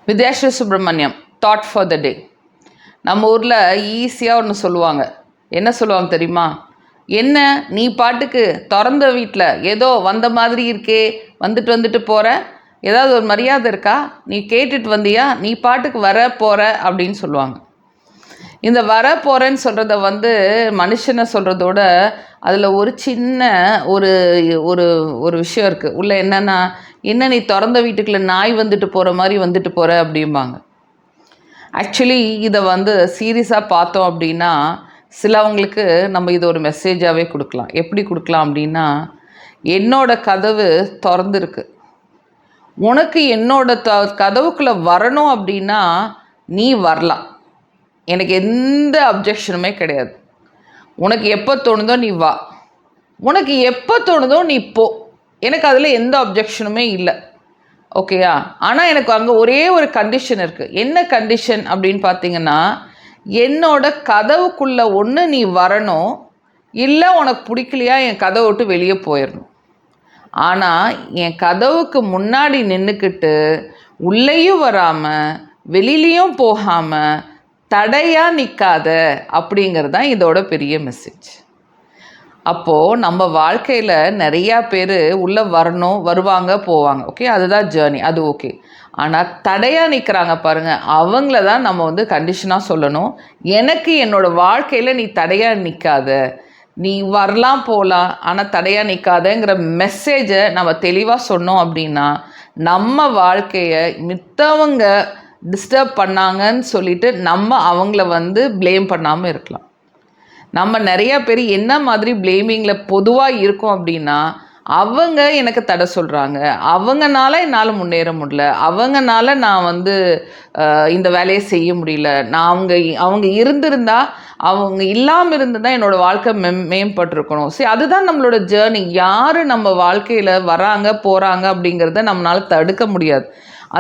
Vidyasri Subramaniam thought for the day. நம்ம ஊரில் ஈஸியாக ஒன்று சொல்லுவாங்க. என்ன சொல்லுவாங்க தெரியுமா? என்ன நீ பாட்டுக்கு திறந்த வீட்டில் ஏதோ வந்த மாதிரி இருக்கே, வந்துட்டு போகிற, ஏதாவது ஒரு மரியாதை இருக்கா, நீ கேட்டுட்டு வந்தியா, நீ பாட்டுக்கு வர போகிற அப்படின்னு சொல்லுவாங்க. இந்த வர போகிறேன்னு சொல்கிறத மனுஷனை சொல்கிறதோட அதில் ஒரு சின்ன ஒரு ஒரு ஒரு விஷயம் இருக்குது உள்ள. என்னென்னா, என்ன நீ திறந்த வீட்டுக்குள்ளே நாய் வந்துட்டு போகிற மாதிரி வந்துட்டு போகிற அப்படிம்பாங்க. ஆக்சுவலி இதை சீரியஸாக பார்த்தோம் அப்படின்னா சிலவங்களுக்கு நம்ம இதை ஒரு மெசேஜாகவே கொடுக்கலாம். எப்படி கொடுக்கலாம் அப்படின்னா, என்னோட கதவு திறந்துருக்கு, உனக்கு என்னோட கதவுக்குள்ளே வரணும் அப்படின்னா நீ வரலாம், எனக்கு எந்த அப்ஜெக்ஷனுமே கிடையாது. உனக்கு எப்போ தோணுதோ நீ வா, உனக்கு எப்போ தோணுதோ நீ போ, எனக்கு அதில் எந்த அப்ஜெக்ஷனுமே இல்லை. ஓகேயா? ஆனால் எனக்கு அங்கே ஒரே ஒரு கண்டிஷன் இருக்குது. என்ன கண்டிஷன் அப்படின்னு பார்த்தீங்கன்னா, என்னோட கதவுக்குள்ளே ஒன்று நீ வரணும், இல்லை உனக்கு பிடிக்கலையா என் கதவை விட்டு வெளியே போயிடணும். ஆனால் என் கதவுக்கு முன்னாடி நின்றுக்கிட்டு உள்ளேயும் வராமல் வெளியிலையும் போகாமல் தடையாக நிற்காத அப்படிங்கிறது தான் இதோட பெரிய மெசேஜ். அப்போது நம்ம வாழ்க்கையில் நிறையா பேர் உள்ளே வரணும், வருவாங்க, போவாங்க. ஓகே, அதுதான் ஜேர்னி, அது ஓகே. ஆனால் தடையாக நிற்கிறாங்க பாருங்கள், அவங்கள தான் நம்ம கண்டிஷனாக சொல்லணும். எனக்கு என்னோடய வாழ்க்கையில் நீ தடையாக நிற்காத, நீ வரலாம் போகலாம், ஆனால் தடையாக நிற்காதங்கிற மெசேஜை நம்ம தெளிவாக சொன்னோம் அப்படின்னா நம்ம வாழ்க்கையை மித்தவங்க டிஸ்டர்ப் பண்ணாங்கன்னு சொல்லிட்டு நம்ம அவங்கள ப்ளேம் பண்ணாமல் இருக்கலாம். நம்ம நிறையா பேர் என்ன மாதிரி ப்ளேமிங்கில் பொதுவாக இருக்கோம் அப்படின்னா, அவங்க எனக்கு தடை சொல்கிறாங்க, அவங்கனால என்னால் முன்னேற முடியல, அவங்கனால நான் இந்த வேலையை செய்ய முடியல, நான் அவங்க இருந்திருந்தால், அவங்க இல்லாமல் இருந்துதான் என்னோடய வாழ்க்கை மேம்பட்டிருக்கணும். சரி, அதுதான் நம்மளோட ஜேர்னி. யார் நம்ம வாழ்க்கையில் வராங்க போகிறாங்க அப்படிங்கிறத நம்மளால் தடுக்க முடியாது.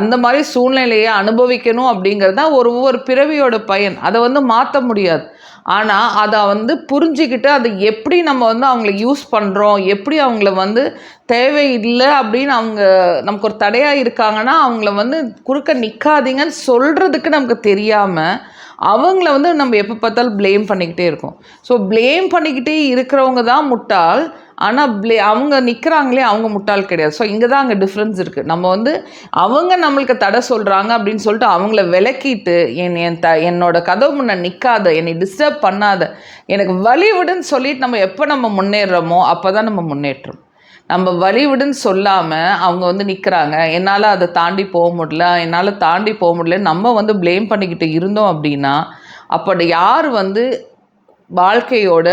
அந்த மாதிரி சூழ்நிலையை அனுபவிக்கணும் அப்படிங்கிறது தான் ஒவ்வொரு பிறவியோட பயன். அதை மாற்ற முடியாது. ஆனால் அதை புரிஞ்சிக்கிட்டு அதை எப்படி நம்ம அவங்கள யூஸ் பண்ணுறோம், எப்படி அவங்கள தேவையில்லை அப்படின்னு அவங்க நமக்கு ஒரு தடையாக இருக்காங்கன்னா அவங்கள குறுக்க நிற்காதீங்கன்னு சொல்கிறதுக்கு நமக்கு தெரியாமல் அவங்கள நம்ம எப்போ பார்த்தாலும் ப்ளேம் பண்ணிக்கிட்டே இருக்கோம். ஸோ ப்ளேம் பண்ணிக்கிட்டே இருக்கிறவங்க தான் முட்டாள். ஆனால் அவங்க நிற்கிறாங்களே அவங்க முட்டாள் கிடையாது. ஸோ இங்கே தான் அங்கே டிஃப்ரென்ஸ் இருக்குது. நம்ம அவங்க நம்மளுக்கு தடை சொல்கிறாங்க அப்படின்னு சொல்லிட்டு அவங்கள விலக்கிட்டு என்னோட கதவு முன்னே நிற்காத, என்னை டிஸ்டர்ப் பண்ணாத, எனக்கு வழி விடுன்னு சொல்லிட்டு நம்ம முன்னேறுறோமோ அப்போ தான் நம்ம முன்னேற்றம். நம்ம வழி விடுன்னு சொல்லாமல் அவங்க நிற்கிறாங்க, என்னால் அதை தாண்டி போக முடியல, என்னால் தாண்டி போக முடியலன்னு நம்ம ப்ளேம் பண்ணிக்கிட்டு இருந்தோம் அப்படின்னா அப்போ யார் வாழ்க்கையோட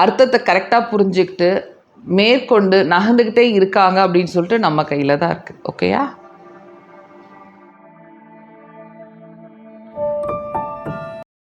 அர்த்தத்தை கரெக்டாக புரிஞ்சுக்கிட்டு மேற்கொண்டு நகர்ந்துக்கிட்டே இருக்காங்க அப்படின்னு சொல்லிட்டு நம்ம கையில் தான் இருக்குது. ஓகேயா?